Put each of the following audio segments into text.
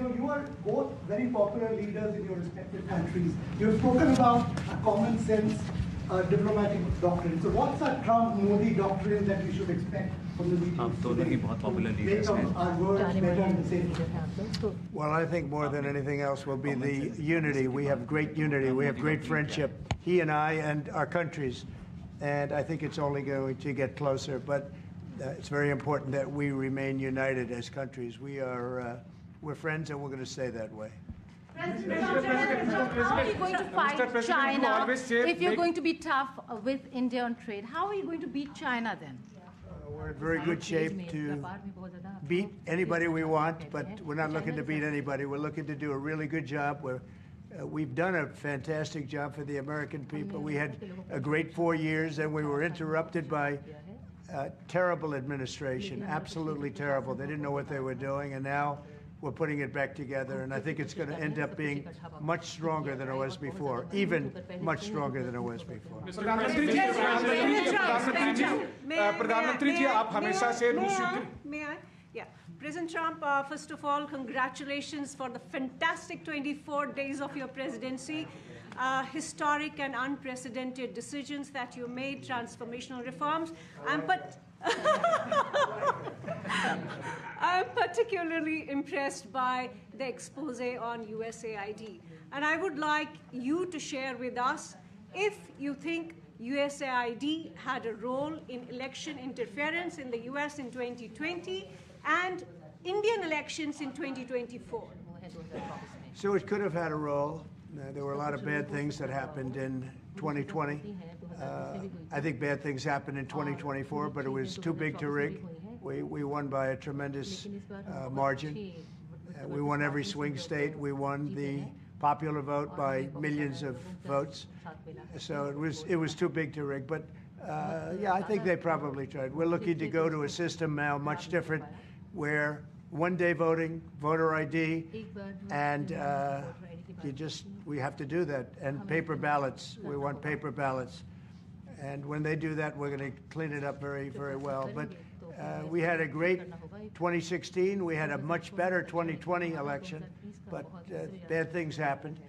you are both very popular leaders in your respective countries. You've spoken about a common sense diplomatic doctrine. So what's a Trump-Modi doctrine that we should expect from the meetings today to make our words better and safer? Well, I think more than anything else will be the unity. We have great unity. We have great friendship, he and I and our countries. And I think it's only going to get closer. But it's very important that we remain united as countries. We're friends and we're going to stay that way. How are you going to fight China if you're going to be tough with India on trade? How are you going to beat China then? We're in very good shape to beat anybody we want, but we're not looking to beat anybody. We're looking to do a really good job. We've done a fantastic job for the American people. We had a great 4 years, and we were interrupted by terrible administration, absolutely terrible. They didn't know what they were doing, and now we're putting it back together, and I think it's going to end up being much stronger than it was before, even much stronger than it was before. President Trump, first of all, congratulations for the fantastic 24 days of your presidency. Historic and unprecedented decisions that you made, transformational reforms. I'm particularly impressed by the expose on USAID. And I would like you to share with us if you think USAID had a role in election interference in the US in 2020 and Indian elections in 2024. So it could have had a role. There were a lot of bad things that happened in 2020. I think bad things happened in 2024, but it was too big to rig. We won by a tremendous margin. We won every swing state. We won the popular vote by millions of votes. So it was too big to rig. But yeah, I think they probably tried. We're looking to go to a system now much different, where one-day voting, voter ID, and we have to do that. And paper ballots. We want paper ballots. And when they do that, we're going to clean it up very, very well. But we had a great 2016. We had a much better 2020 election. But bad things happened.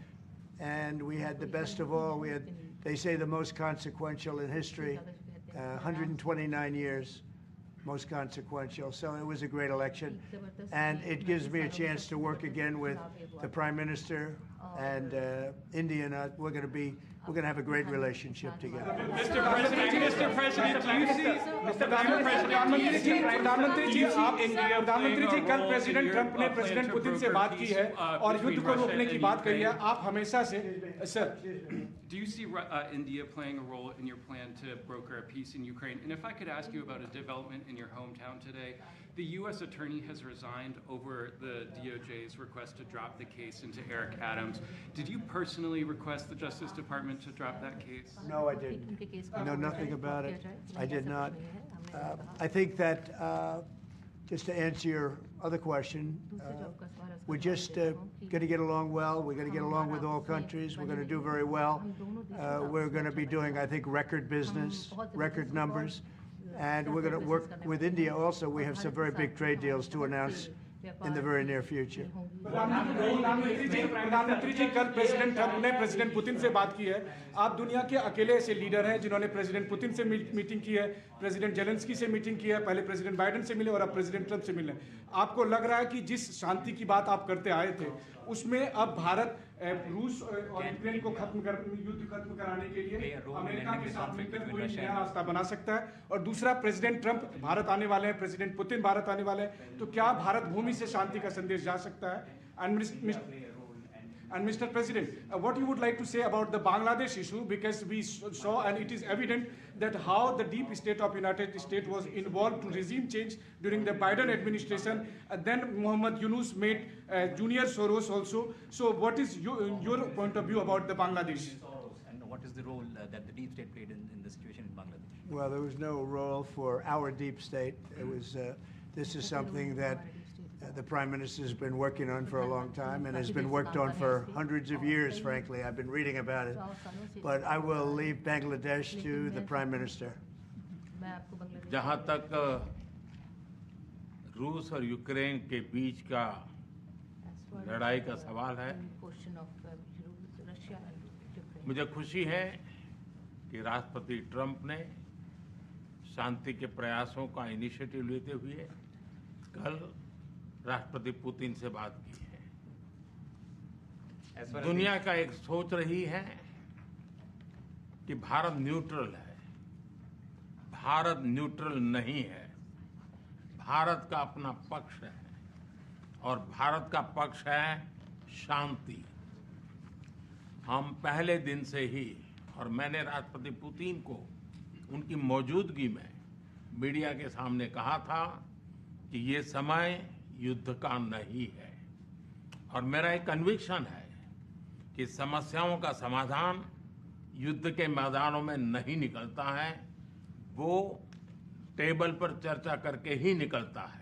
And we had the best of all. We had, they say, the most consequential in history, 129 years. Most consequential. So it was a great election, and it gives me a chance to work again with the Prime Minister and India. And we're going to have a great relationship together. Mr. President, do you see, प्रधानमंत्री जी कल president Trump ने president Putin से बात की है और युद्ध को रोकने की बात कही है. आप हमेशा से sir. Do you see India playing a role in your plan to broker a peace in Ukraine? And if I could ask you about a development in your hometown today, the U.S. attorney has resigned over the DOJ's request to drop the case into Eric Adams. Did you personally request the Justice Department to drop that case? No, I didn't. I know nothing about it. I did not. I think that, just to answer your other question, we're just going to get along well. We're going to get along with all countries. We're going to do very well. We're going to be doing, I think, record business, record numbers. And we're going to work with India also. We have some very big trade deals to announce in the very near future. प्रधानमंत्री जी कल president Trump ने president Putin से बात की है. आप दुनिया के अकेले ऐसे लीडर हैं जिन्होंने प्रेसिडेंट पुतिन से मीटिंग की है, प्रेसिडेंट जेलेंस्की से मीटिंग की है, पहले प्रेसिडेंट बाइडेन से मिले और अब प्रेसिडेंट ट्रंप से मिले. आपको लग रहा है कि जिस शांति की बात आप करते आए थे उसमें अब भारत रूस और यूक्रेन को युद्ध खत्म कराने के लिए अमेरिका के साथ मिलकर कोई नया रास्ता बना सकता है? और दूसरा, प्रेसिडेंट ट्रंप भारत आने वाले हैं, प्रेसिडेंट पुतिन भारत आने वाले हैं, तो क्या भारत भूमि से शांति का संदेश जा सकता है? And Mr. President, what you would like to say about the Bangladesh issue, because we saw and it is evident that how the deep state of United States was involved to regime change during the Biden administration, and then Muhammad Yunus made Junior Soros also. So what is your point of view about the Bangladesh? And what is the role that the deep state played in the situation in Bangladesh? Well, there was no role for our deep state. It was, this is something that the Prime Minister has been working on for a long time and has been worked on for hundreds of years, frankly. I've been reading about it. But I will leave Bangladesh to the Prime Minister. जहाँ तक रूस और Ukraine के बीच का लड़ाई का सवाल है। मुझे खुशी है कि राष्ट्रपति ट्रंप ने शांति के प्रयासों का इनिशिएटिव लेते हुए कल राष्ट्रपति पुतिन से बात की है। दुनिया का एक सोच रही है कि भारत न्यूट्रल है। भारत न्यूट्रल नहीं है। भारत का अपना पक्ष है और भारत का पक्ष है शांति। हम पहले दिन से ही, और मैंने राष्ट्रपति पुतिन को उनकी मौजूदगी में मीडिया के सामने कहा था कि ये समय युद्ध का नहीं है, और मेरा एक कन्विक्शन है कि समस्याओं का समाधान युद्ध के मैदानों में नहीं निकलता है, वो टेबल पर चर्चा करके ही निकलता है।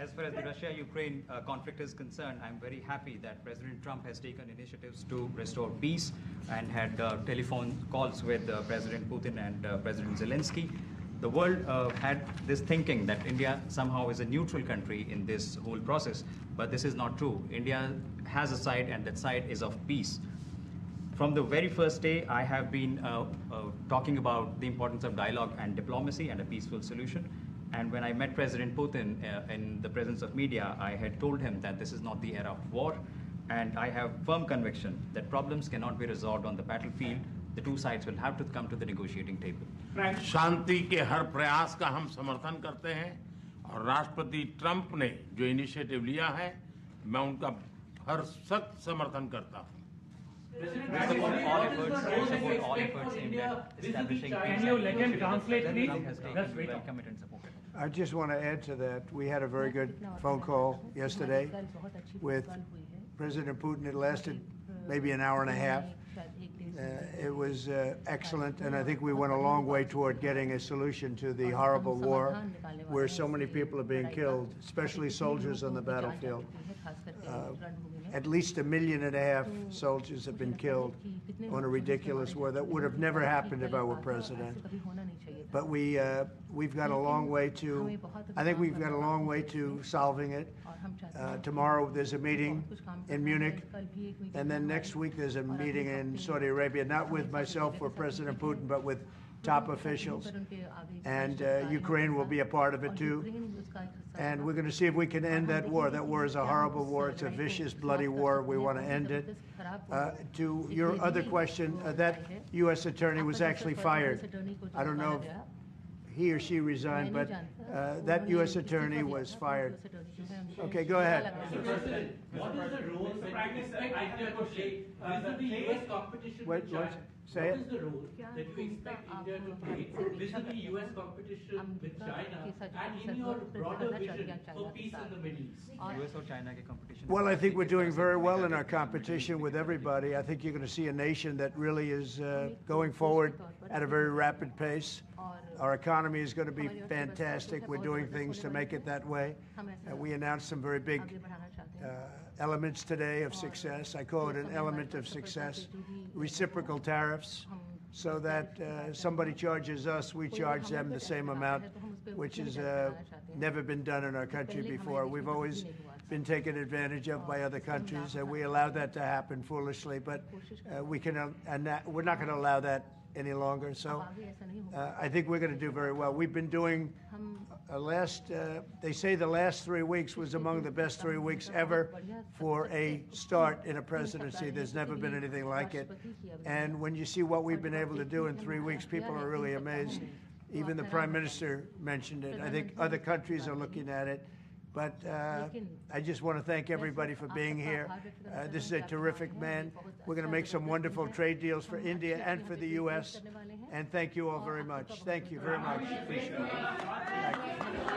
As far as the Russia-Ukraine conflict is concerned, I'm very happy that President Trump has taken initiatives to restore peace and had telephone calls with President Putin and President Zelensky. The world had this thinking that India somehow is a neutral country in this whole process, but this is not true. India has a side, and that side is of peace. From the very first day, I have been talking about the importance of dialogue and diplomacy and a peaceful solution. And when I met President Putin in the presence of media, I had told him that this is not the era of war, and I have firm conviction that problems cannot be resolved on the battlefield. The two sides will have to come to the negotiating table. शांति के हर प्रयास का हम समर्थन करते हैं, और राष्ट्रपति Trump ने जो इनिशिएटिव लिया है, मैं उनका हर सख्त समर्थन करता हूं। We support all efforts aimed at establishing peace. Can you let him translate, please? Trump has taken, we welcome it and support it. I just want to add to that. We had a very good phone call yesterday with President Putin. It lasted maybe an hour and a half. It was excellent, and I think we went a long way toward getting a solution to the horrible war where so many people are being killed, especially soldiers on the battlefield. At least 1.5 million soldiers have been killed on a ridiculous war that would have never happened if I were president. But we've got a long way to, I think we've got a long way to solving it. Tomorrow there's a meeting in Munich, and then next week there's a meeting in Saudi Arabia, not with myself or President Putin, but with top officials. And Ukraine will be a part of it too. And we're going to see if we can end that war. That war is a horrible war. It's a vicious, bloody war. We want to end it. To your other question, that U.S. attorney was actually fired. I don't know if he or she resigned, but that U.S. attorney was fired. Okay, go ahead. What is the role the Prime Minister the U.S. competition with China? Say it. What is the role that you expect India to play vis-a-vis U.S. competition with China and in your broader vision for peace in the Middle East? US or China के competition? Well, I think we're doing very well in our competition with everybody. I think you're going to see a nation that really is going forward at a very rapid pace. Our economy is going to be fantastic. We're doing things to make it that way. We announced some very big elements today of success. I call it an element of success. Reciprocal tariffs, so that somebody charges us, we charge them the same amount, which has never been done in our country before. We've always been taken advantage of by other countries, and we allowed that to happen foolishly, but we're not going to allow that any longer. So I think we're going to do very well. We've been doing they say the last 3 weeks was among the best 3 weeks ever for a start in a presidency. There's never been anything like it. And when you see what we've been able to do in 3 weeks, people are really amazed. Even the Prime Minister mentioned it. I think other countries are looking at it. But I just want to thank everybody for being here. This is a terrific man. We're going to make some wonderful trade deals for India and for the U.S. And thank you all very much. Thank you very much. Appreciate it.